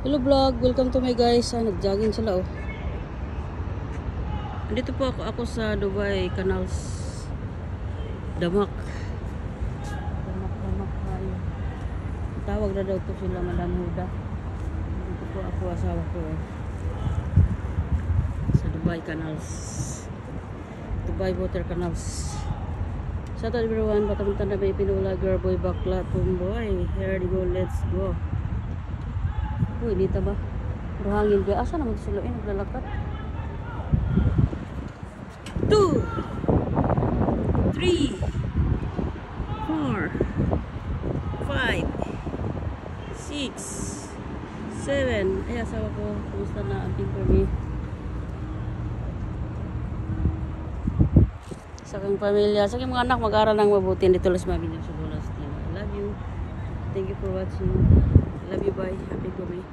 Hello vlog, welcome to my guys. Nag-jogging sila oh. Andito po ako sa Dubai Canals. Damak tayo. Tawag na daw to sila Madam Huda. Andito po ako, asawa ko sa Dubai Canals. Dubai Water Canals. Shout out everyone, batamuntan na may pinula, girl, boy, bakla, tomboy. Here we go, let's go. Uy, dito ba? Puro hangin ba? Asa naman sila naglalakad? 2 3 4 5 6 7. Ay, asawa ko. Kumusta na ang timpermi? Sa aking pamilya, sa aking mga anak, mag-aral ng mabuti. Dito lang sa mga video sa Bolas. I love you. Thank you for watching. I love you. Bye. Happy to me.